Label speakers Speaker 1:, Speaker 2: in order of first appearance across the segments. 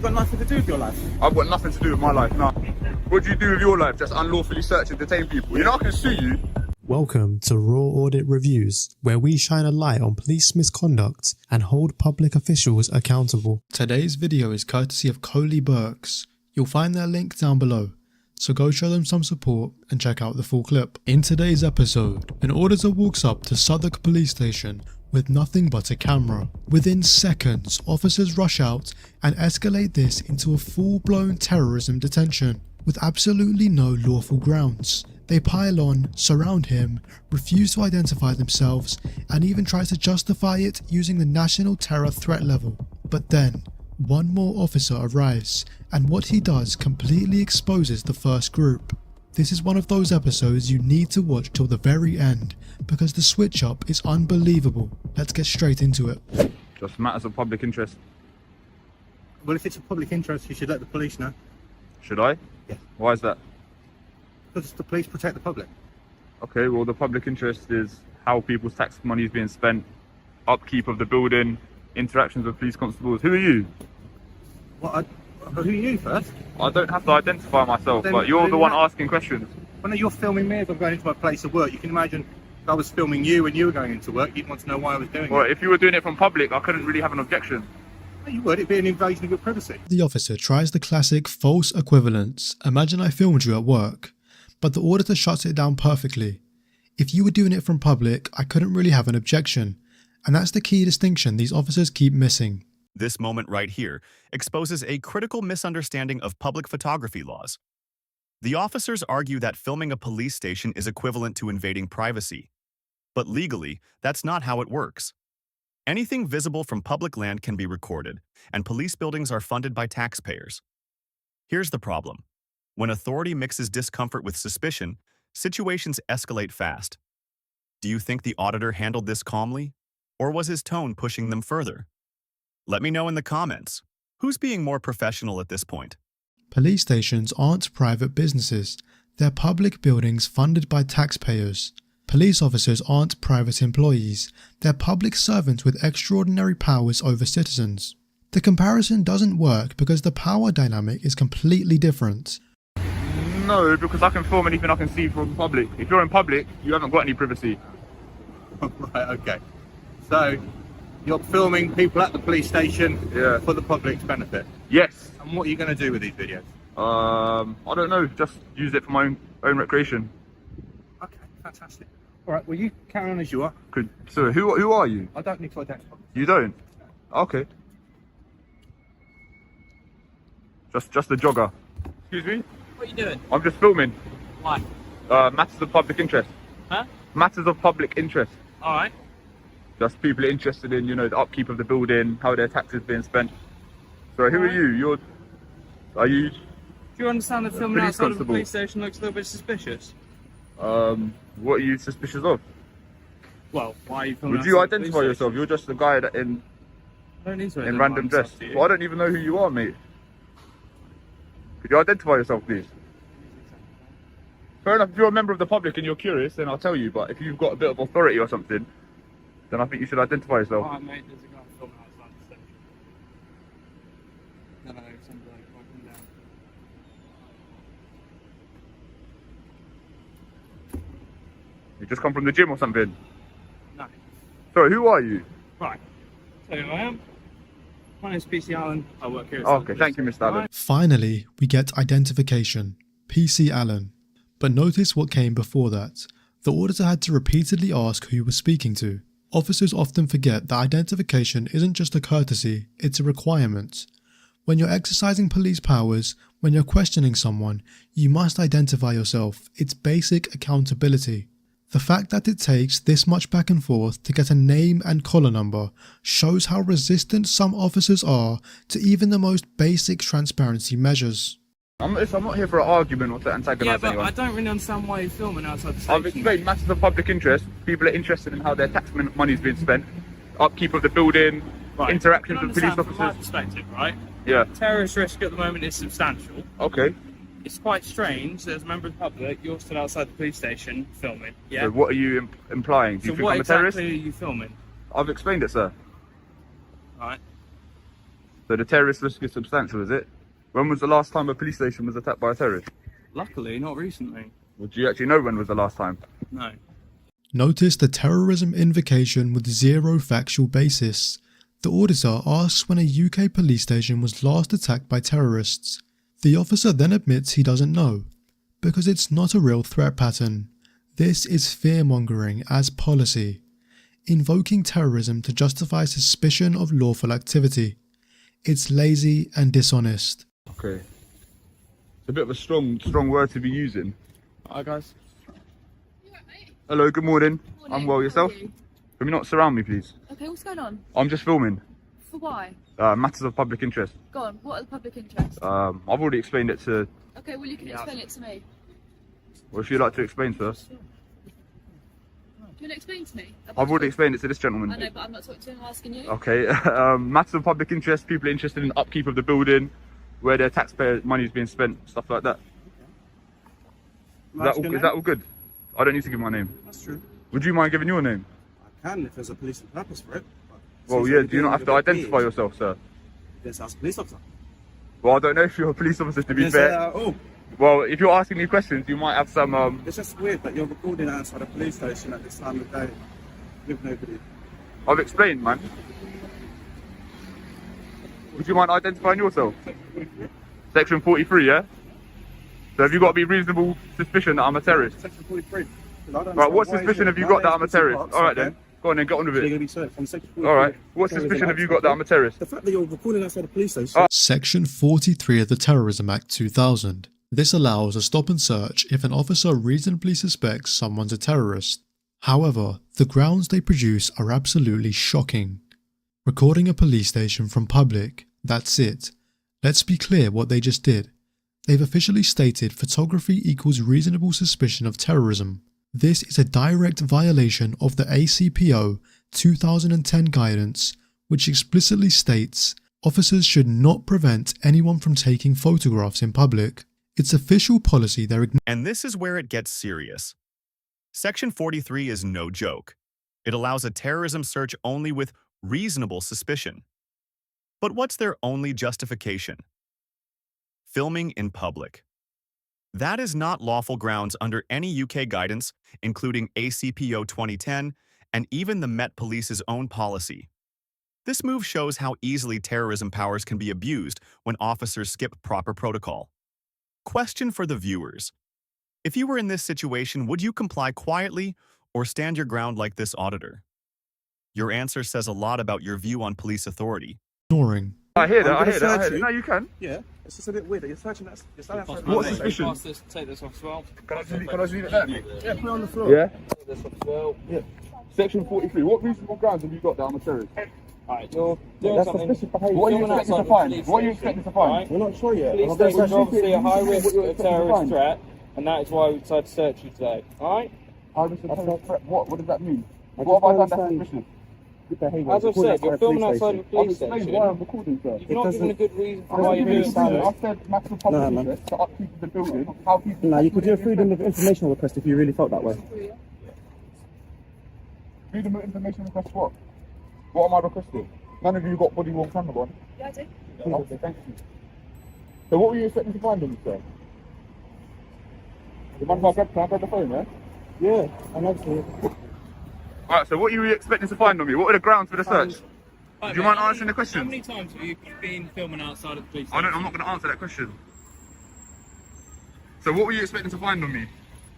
Speaker 1: got nothing to do with your life.
Speaker 2: I've got nothing to do with my life, no. What do you do with your life? Just unlawfully search and detain people? You know I can sue you.
Speaker 3: Welcome to Raw Audit Reviews, where we shine a light on police misconduct and hold public officials accountable. Today's video is courtesy of Coley Burks. You'll find their link down below, so go show them some support and check out the full clip. In today's episode, an auditor walks up to Southwark police station with nothing but a camera. Within seconds, officers rush out and escalate this into a full-blown terrorism detention with absolutely no lawful grounds. They pile on, surround him, refuse to identify themselves, and even try to justify it using the national terror threat level. But then, one more officer arrives, and what he does completely exposes the first group. This is one of those episodes you need to watch till the very end, because the switch up is unbelievable. Let's get straight into it.
Speaker 2: Just matters of public interest.
Speaker 1: Well, if it's a public interest, you should let the police know.
Speaker 2: Should I?
Speaker 1: Yeah.
Speaker 2: Why is that?
Speaker 1: Because the police protect the public.
Speaker 2: Okay, well the public interest is how people's tax money is being spent, upkeep of the building, interactions with police constables. Who are you?
Speaker 1: Who are you first?
Speaker 2: I don't have to identify myself,
Speaker 1: Then-
Speaker 2: but you're
Speaker 1: then
Speaker 2: the one
Speaker 1: that-
Speaker 2: asking questions.
Speaker 1: Well, no, you're filming me if I'm going into my place of work. You can imagine if I was filming you when you were going into work, you'd want to know why I was doing
Speaker 2: Well,
Speaker 1: it.
Speaker 2: if you were doing it from public, I couldn't really have an objection.
Speaker 1: Well, you would. It'd be an invasion of your privacy.
Speaker 3: The officer tries the classic false equivalence. Imagine I filmed you at work. But the auditor shuts it down perfectly. If you were doing it from public, I couldn't really have an objection. And that's the key distinction these officers keep missing.
Speaker 4: This moment right here exposes a critical misunderstanding of public photography laws. The officers argue that filming a police station is equivalent to invading privacy. But legally, that's not how it works. Anything visible from public land can be recorded, and police buildings are funded by taxpayers. Here's the problem. When authority mixes discomfort with suspicion, situations escalate fast. Do you think the auditor handled this calmly? Or was his tone pushing them further? Let me know in the comments. Who's being more professional at this point?
Speaker 3: Police stations aren't private businesses. They're public buildings funded by taxpayers. Police officers aren't private employees. They're public servants with extraordinary powers over citizens. The comparison doesn't work because the power dynamic is completely different.
Speaker 2: No, because I can film anything I can see from public. If you're in public, you haven't got any privacy.
Speaker 1: Right, okay. So, you're filming people at the police station for the public's benefit.
Speaker 2: Yes.
Speaker 1: And what are you going to do with these videos?
Speaker 2: I don't know, just use it for my own recreation.
Speaker 1: Okay, fantastic. All right, well, you carry on as you are.
Speaker 2: Good. So, who are you?
Speaker 1: I don't need to identify.
Speaker 2: You don't? Okay. Just a jogger. Excuse me?
Speaker 5: What are you doing?
Speaker 2: I'm just filming.
Speaker 5: Why?
Speaker 2: Matters of public interest.
Speaker 5: Huh?
Speaker 2: Matters of public interest.
Speaker 5: Alright.
Speaker 2: Just people interested in, the upkeep of the building, how their taxes being spent. So who are you? Are you?
Speaker 5: Do you understand that filming
Speaker 2: police
Speaker 5: outside of a
Speaker 2: constable.
Speaker 5: police station looks a little bit suspicious?
Speaker 2: What are you suspicious of?
Speaker 5: Well, why are you filming
Speaker 2: Would you
Speaker 5: outside a police
Speaker 2: identify yourself?
Speaker 5: station?
Speaker 2: You're just a guy that in
Speaker 5: I don't need to
Speaker 2: random
Speaker 5: identify
Speaker 2: dress.
Speaker 5: myself to you.
Speaker 2: Well, I don't even know who you are, mate. Could you identify yourself, please? Fair enough, if you're a member of the public and you're curious, then I'll tell you, but if you've got a bit of authority or something, then I think you should identify yourself.
Speaker 5: Alright, mate, there's a guy filming outside the station. No, some bloke walking down.
Speaker 2: You just come from the gym or something?
Speaker 5: No.
Speaker 2: Sorry, who are you?
Speaker 5: Right. So who I am? My name's PC Allen. I work here at
Speaker 2: Okay, thank you, Mr. Allen.
Speaker 3: Finally, we get identification. PC Allen. But notice what came before that. The auditor had to repeatedly ask who he was speaking to. Officers often forget that identification isn't just a courtesy, it's a requirement. When you're exercising police powers, when you're questioning someone, you must identify yourself. It's basic accountability. The fact that it takes this much back and forth to get a name and collar number shows how resistant some officers are to even the most basic transparency measures.
Speaker 2: I'm not here for an argument or to antagonise
Speaker 5: Yeah, but
Speaker 2: anyone.
Speaker 5: I don't really understand why you're filming outside the station.
Speaker 2: I've explained matters of public interest. People are interested in how their tax money is being spent, upkeep of the building,
Speaker 5: Right.
Speaker 2: interactions
Speaker 5: You
Speaker 2: with
Speaker 5: can
Speaker 2: police
Speaker 5: understand from my
Speaker 2: officers.
Speaker 5: perspective, right?
Speaker 2: Yeah.
Speaker 5: Terrorist risk at the moment is substantial.
Speaker 2: Okay.
Speaker 5: It's quite strange that as a member of the public, you're still outside the police station filming. Yeah.
Speaker 2: So what are you implying? Do you
Speaker 5: So
Speaker 2: think
Speaker 5: what
Speaker 2: I'm a terrorist?
Speaker 5: exactly are you filming?
Speaker 2: I've explained it, sir.
Speaker 5: Right.
Speaker 2: So the terrorist risk is substantial, is it? When was the last time a police station was attacked by a terrorist?
Speaker 5: Luckily, not recently.
Speaker 2: Well, do you actually know when was the last time?
Speaker 5: No.
Speaker 3: Notice the terrorism invocation with zero factual basis. The auditor asks when a UK police station was last attacked by terrorists. The officer then admits he doesn't know, because it's not a real threat pattern. This is fear-mongering as policy, invoking terrorism to justify suspicion of lawful activity. It's lazy and dishonest.
Speaker 2: Okay. It's a bit of a strong word to be using.
Speaker 5: Hi guys.
Speaker 2: Hello, good morning.
Speaker 6: Morning,
Speaker 2: I'm well,
Speaker 6: how are
Speaker 2: yourself?
Speaker 6: you?
Speaker 2: Can you not surround me, please?
Speaker 6: Okay, what's going on?
Speaker 2: I'm just filming.
Speaker 6: For why?
Speaker 2: Matters of public interest.
Speaker 6: Go on, what are the public interests?
Speaker 2: I've already explained it to...
Speaker 6: Okay, well you can explain it to me.
Speaker 2: What would you like to explain first?
Speaker 6: Do you want to explain to me?
Speaker 2: I've already explained it to this gentleman.
Speaker 6: I know, but I'm not talking to him, I'm asking you.
Speaker 2: Okay, matters of public interest, people interested in the upkeep of the building, where their taxpayer money is being spent, stuff like that. Is that all good? I don't need to give my name.
Speaker 7: That's true.
Speaker 2: Would you mind giving your name?
Speaker 7: I can if there's a police purpose for it.
Speaker 2: Well, yeah, do you not have to identify yourself, sir?
Speaker 7: Yes, as a police officer.
Speaker 2: Well, I don't know if you're a police officer, to be
Speaker 7: Yes,
Speaker 2: fair.
Speaker 7: oh,
Speaker 2: Well, if you're asking me questions, you might have some...
Speaker 7: it's just weird that you're recording outside a police station at this time of day with nobody.
Speaker 2: I've explained, man. Would you mind identifying yourself? Section 43, yeah? So have you got to be reasonable suspicion that I'm a terrorist?
Speaker 7: Section 43.
Speaker 2: Right, what suspicion have you got that I'm a terrorist? Alright then, go on then, get on with
Speaker 7: They're going
Speaker 2: it.
Speaker 7: to be searched from Section 43.
Speaker 2: Alright, what
Speaker 7: Terrorism
Speaker 2: suspicion have
Speaker 7: Act,
Speaker 2: you got that I'm a terrorist?
Speaker 7: The fact that you're recording outside a police station.
Speaker 3: Section 43 of the Terrorism Act 2000. This allows a stop and search if an officer reasonably suspects someone's a terrorist. However, the grounds they produce are absolutely shocking. Recording a police station from public, that's it. Let's be clear what they just did. They've officially stated photography equals reasonable suspicion of terrorism. This is a direct violation of the ACPO 2010 guidance, which explicitly states officers should not prevent anyone from taking photographs in public. It's official policy they're ignoring.
Speaker 4: And this is where it gets serious. Section 43 is no joke. It allows a terrorism search only with reasonable suspicion. But what's their only justification? Filming in public. That is not lawful grounds under any UK guidance, including ACPO 2010 and even the Met Police's own policy. This move shows how easily terrorism powers can be abused when officers skip proper protocol. Question for the viewers. If you were in this situation, would you comply quietly or stand your ground like this auditor? Your answer says a lot about your view on police authority.
Speaker 2: I hear that,
Speaker 7: I'm
Speaker 2: I
Speaker 7: gonna
Speaker 2: hear that, I hear
Speaker 7: search
Speaker 2: that.
Speaker 7: you.
Speaker 2: No, you can.
Speaker 7: Yeah, it's just a bit weird that you're searching that. You're standing outside.
Speaker 2: What suspicion?
Speaker 5: Pass this, take this off as well.
Speaker 2: Can I just leave it there?
Speaker 7: Yeah, put it on the floor.
Speaker 2: Yeah?
Speaker 5: Take this off as well.
Speaker 7: Yeah.
Speaker 2: Section 43, what reasonable grounds have you got that I'm a terrorist?
Speaker 5: Alright, you're doing
Speaker 7: That's
Speaker 5: something.
Speaker 7: suspicious behaviour.
Speaker 2: What are you
Speaker 5: Filming
Speaker 2: expecting to
Speaker 5: outside
Speaker 2: find?
Speaker 5: the police
Speaker 2: What are you
Speaker 5: station,
Speaker 2: expecting to find?
Speaker 5: right?
Speaker 7: We're not sure yet.
Speaker 5: Police
Speaker 7: I'm gonna
Speaker 5: station is
Speaker 7: search you.
Speaker 5: obviously a high risk
Speaker 2: What you're
Speaker 5: of
Speaker 2: expecting to
Speaker 5: terrorist
Speaker 2: find?
Speaker 5: threat, and that is why we decided to search you today. Alright?
Speaker 2: What does that mean?
Speaker 7: I
Speaker 2: What have I done
Speaker 7: just
Speaker 2: that's
Speaker 7: don't
Speaker 2: suspicious?
Speaker 7: Good behaviour.
Speaker 5: As I've said, you're filming outside of a
Speaker 2: I've
Speaker 5: police
Speaker 2: explained
Speaker 5: station.
Speaker 2: why I'm recording, sir.
Speaker 5: You've not given a good reason for
Speaker 7: I'm
Speaker 5: why
Speaker 7: not
Speaker 5: you're
Speaker 7: giving
Speaker 5: doing
Speaker 7: you a
Speaker 5: so.
Speaker 2: I said matters of public
Speaker 7: No, man.
Speaker 2: interest to upkeep of the building, how people...
Speaker 7: Nah, you could do a freedom of information request if you really felt that way.
Speaker 2: Freedom of information request what? What am I requesting? None of you got body worn camera on.
Speaker 6: Yeah, I do.
Speaker 2: Okay, thank you. So what were you expecting to find on me, sir? You mind if I grab the phone, yeah?
Speaker 7: Yeah, I'm actually.
Speaker 2: Alright, so what were you expecting to find on me? What were the grounds for the search?
Speaker 5: Right,
Speaker 2: Do you
Speaker 5: mate,
Speaker 2: mind
Speaker 5: how
Speaker 2: answering the
Speaker 5: many-
Speaker 2: question?
Speaker 5: How many times have you been filming outside of the police
Speaker 2: I'm
Speaker 5: station?
Speaker 2: not going to answer that question. So what were you expecting to find on me?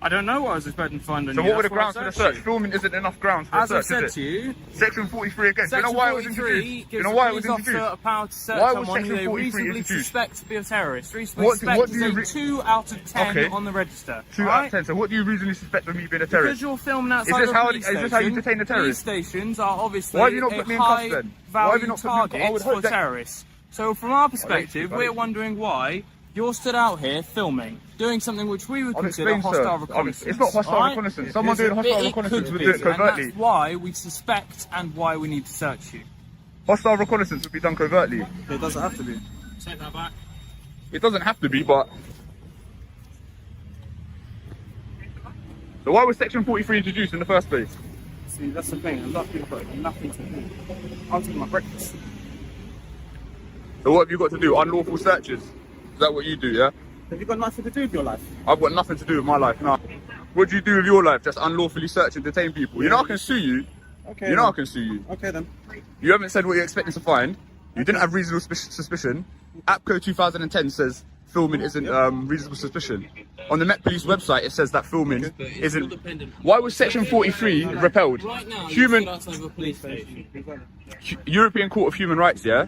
Speaker 5: I don't know what I was expecting to find on
Speaker 2: So
Speaker 5: you.
Speaker 2: what were the
Speaker 5: that's why I
Speaker 2: grounds for the
Speaker 5: searched
Speaker 2: search?
Speaker 5: you.
Speaker 2: Filming isn't enough grounds for
Speaker 5: As
Speaker 2: the
Speaker 5: I've
Speaker 2: search,
Speaker 5: said
Speaker 2: is
Speaker 5: to
Speaker 2: it?
Speaker 5: you,
Speaker 2: Section 43 again. Do you
Speaker 5: Section
Speaker 2: know why it was
Speaker 5: 43
Speaker 2: introduced? Do you
Speaker 5: gives
Speaker 2: know why it
Speaker 5: the
Speaker 2: was
Speaker 5: police officer
Speaker 2: introduced?
Speaker 5: a power to search
Speaker 2: Why was
Speaker 5: someone who
Speaker 2: Section
Speaker 5: they
Speaker 2: 43
Speaker 5: reasonably
Speaker 2: introduced?
Speaker 5: suspect to be a terrorist. Reasonably
Speaker 2: What do
Speaker 5: suspect
Speaker 2: you
Speaker 5: is a 2 out of 10
Speaker 2: Okay.
Speaker 5: on the register.
Speaker 2: 2 out
Speaker 5: alright?
Speaker 2: of 10. So what do you reasonably suspect of me being a
Speaker 5: Because
Speaker 2: terrorist?
Speaker 5: you're filming outside
Speaker 2: this
Speaker 5: of a
Speaker 2: how-
Speaker 5: police
Speaker 2: is this how you
Speaker 5: station,
Speaker 2: detain a terrorist?
Speaker 5: Police stations are obviously
Speaker 2: Why have you not
Speaker 5: a
Speaker 2: put me in cuffs
Speaker 5: high
Speaker 2: then? Why have you
Speaker 5: value
Speaker 2: not put me in cuffs? I
Speaker 5: target
Speaker 2: would
Speaker 5: for
Speaker 2: hope that-
Speaker 5: terrorists. So from our perspective,
Speaker 2: got
Speaker 5: we're
Speaker 2: it.
Speaker 5: wondering why you're stood out here filming, doing something which we would
Speaker 2: I've
Speaker 5: consider
Speaker 2: explained, sir.
Speaker 5: hostile reconnaissance.
Speaker 2: It's not hostile
Speaker 5: alright?
Speaker 2: reconnaissance. Someone doing hostile
Speaker 5: It
Speaker 2: reconnaissance
Speaker 5: could
Speaker 2: would
Speaker 5: be,
Speaker 2: do it covertly.
Speaker 5: and that's why we suspect and why we need to search you.
Speaker 2: Hostile reconnaissance would be done covertly.
Speaker 7: It doesn't have to be.
Speaker 5: Take that back.
Speaker 2: It doesn't have to be, but... So why was Section 43 introduced in the first place?
Speaker 7: See, that's the thing. A lot of people got nothing to do. I'm taking my breakfast.
Speaker 2: So what have you got to do? Unlawful searches? Is that what you do, yeah?
Speaker 7: Have you got nothing to do with your life?
Speaker 2: I've got nothing to do with my life, no. What do you do with your life? Just unlawfully search and detain people? You know I can sue you.
Speaker 7: Okay.
Speaker 2: You know
Speaker 7: then.
Speaker 2: I can sue you.
Speaker 7: Okay then.
Speaker 2: You haven't said what you're expecting to find. You didn't have reasonable suspicion. APCO 2010 says filming isn't reasonable suspicion. On the Met Police website, it says that filming isn't. Why was Section 43 repelled?
Speaker 5: Right now,
Speaker 2: Human
Speaker 5: you're outside of a police station.
Speaker 2: European Court of Human Rights, yeah,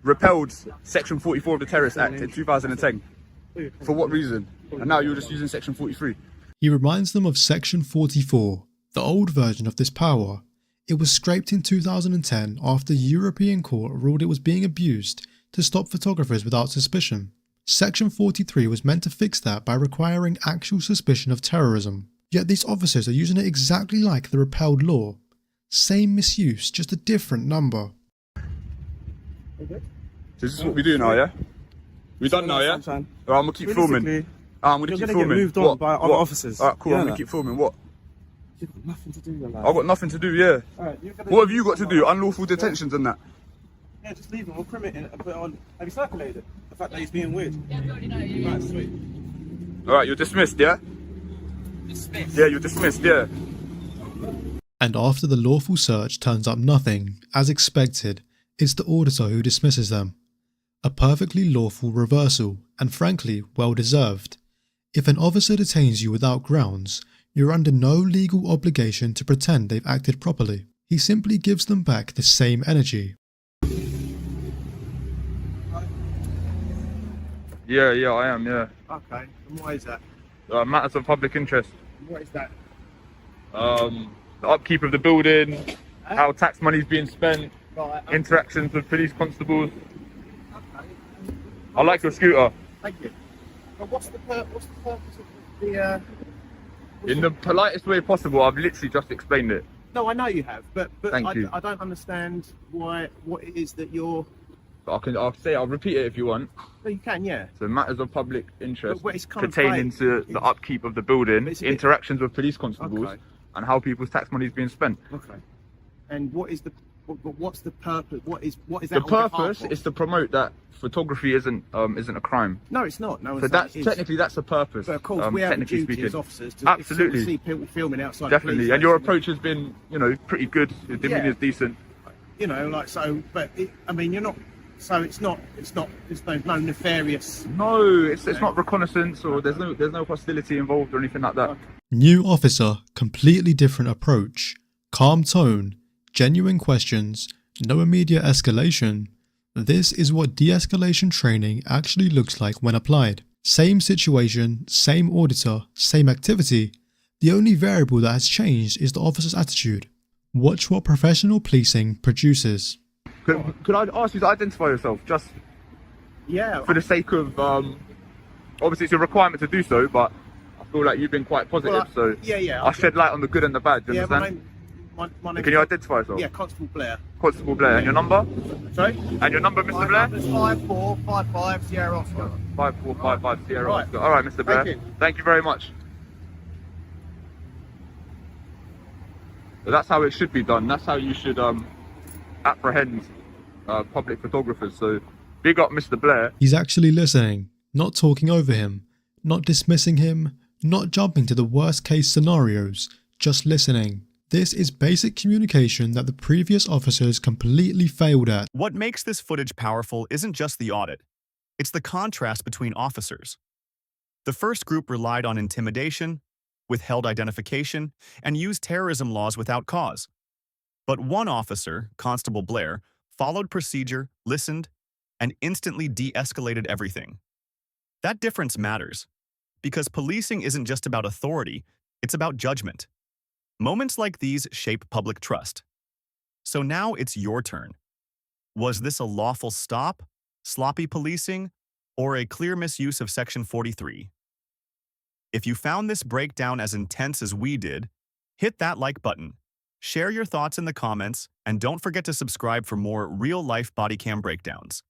Speaker 2: repelled Section 44 of the Terrorist Act in 2010. For what reason? And now you're just using Section 43.
Speaker 3: He reminds them of Section 44, the old version of this power. It was scrapped in 2010 after the European Court ruled it was being abused to stop photographers without suspicion. Section 43 was meant to fix that by requiring actual suspicion of terrorism. Yet these officers are using it exactly like the repealed law. Same misuse, just a different number.
Speaker 2: So this is what we do now, yeah? We done now, yeah?
Speaker 7: Sunshine.
Speaker 2: Alright, I'm gonna keep filming.
Speaker 7: Realistically,
Speaker 2: I'm gonna
Speaker 7: you're
Speaker 2: keep
Speaker 7: gonna
Speaker 2: filming.
Speaker 7: get moved on by other officers.
Speaker 2: Alright, cool,
Speaker 7: You
Speaker 2: I'm
Speaker 7: know
Speaker 2: gonna
Speaker 7: that?
Speaker 2: keep filming. What?
Speaker 7: You've got nothing to do with your life.
Speaker 2: I've got nothing to do, yeah.
Speaker 7: Alright, you're gonna
Speaker 2: What have you got to do? Unlawful detentions and that?
Speaker 7: Yeah, just leave him. We'll crim it and put it on. Have you circulated it? The fact that he's being weird.
Speaker 6: Yeah, we already know you.
Speaker 7: Right, sweet.
Speaker 2: Alright, you're dismissed, yeah?
Speaker 5: Dismissed.
Speaker 2: Yeah, you're dismissed, yeah.
Speaker 3: And after the lawful search turns up nothing, as expected, it's the auditor who dismisses them. A perfectly lawful reversal, and frankly, well deserved. If an officer detains you without grounds, you're under no legal obligation to pretend they've acted properly. He simply gives them back the same energy.
Speaker 2: Yeah, I am, yeah.
Speaker 1: Okay, and why is that?
Speaker 2: Matters of public interest.
Speaker 1: What is that?
Speaker 2: The upkeep of the building, how tax money is being spent,
Speaker 1: Right,
Speaker 2: interactions with police constables.
Speaker 1: okay.
Speaker 2: I like your scooter.
Speaker 1: Thank you. But what's the purpose of the?
Speaker 2: In the politest way possible, I've literally just explained it.
Speaker 1: No, I know you have, but
Speaker 2: Thank you.
Speaker 1: I don't understand what it is that you're.
Speaker 2: I'll repeat it if you want.
Speaker 1: No, you can, yeah.
Speaker 2: So matters of public interest
Speaker 1: But it's kind of
Speaker 2: pertaining
Speaker 1: vague.
Speaker 2: to the upkeep of the building,
Speaker 1: But it's a bit-
Speaker 2: interactions with police constables,
Speaker 1: Okay.
Speaker 2: and how people's tax money is being spent.
Speaker 1: Okay. And what is the? What's the purpose? What is that?
Speaker 2: The
Speaker 1: on behalf
Speaker 2: purpose
Speaker 1: of?
Speaker 2: is to promote that photography isn't a crime.
Speaker 1: No, it's not. No,
Speaker 2: So that's
Speaker 1: it is.
Speaker 2: technically that's the purpose.
Speaker 1: But of course, we have a
Speaker 2: technically
Speaker 1: duty
Speaker 2: speaking.
Speaker 1: as officers to
Speaker 2: Absolutely.
Speaker 1: see people filming outside.
Speaker 2: Definitely,
Speaker 1: the
Speaker 2: and your
Speaker 1: police
Speaker 2: approach has been, pretty good. Your demeanour
Speaker 1: Yeah.
Speaker 2: is decent.
Speaker 1: station. Like so. But I mean, you're not. So it's not. There's no nefarious.
Speaker 2: No, it's not reconnaissance or there's no hostility involved or anything like that.
Speaker 3: New officer, completely different approach. Calm tone, genuine questions, no immediate escalation. This is what de-escalation training actually looks like when applied. Same situation, same auditor, same activity. The only variable that has changed is the officer's attitude. Watch what professional policing produces.
Speaker 2: Could I ask you to identify yourself, just
Speaker 1: Yeah.
Speaker 2: for the sake of obviously it's a requirement to do so, but I feel like you've been quite positive, so
Speaker 1: Yeah.
Speaker 2: I'll shed light on the good and the bad. Do you
Speaker 1: Yeah.
Speaker 2: understand?
Speaker 1: My name.
Speaker 2: Can you identify yourself?
Speaker 1: Yeah, Constable Blair.
Speaker 2: Constable Blair, and your number?
Speaker 1: Sorry.
Speaker 2: And your number, Mr. Blair?
Speaker 1: It's 5455 Sierra Oscar.
Speaker 2: 5455 Sierra
Speaker 1: Right.
Speaker 2: Oscar. All right, Mr. Blair.
Speaker 1: Thank you.
Speaker 2: Thank you very much. So that's how it should be done. That's how you should apprehend public photographers. So big up, Mr. Blair.
Speaker 3: He's actually listening, not talking over him, not dismissing him, not jumping to the worst case scenarios, just listening. This is basic communication that the previous officers completely failed at.
Speaker 4: What makes this footage powerful isn't just the audit. It's the contrast between officers. The first group relied on intimidation, withheld identification, and used terrorism laws without cause. But one officer, Constable Blair, followed procedure, listened, and instantly de-escalated everything. That difference matters, because policing isn't just about authority, it's about judgment. Moments like these shape public trust. So now it's your turn. Was this a lawful stop, sloppy policing, or a clear misuse of Section 43? If you found this breakdown as intense as we did, hit that like button, share your thoughts in the comments, and don't forget to subscribe for more real-life body cam breakdowns.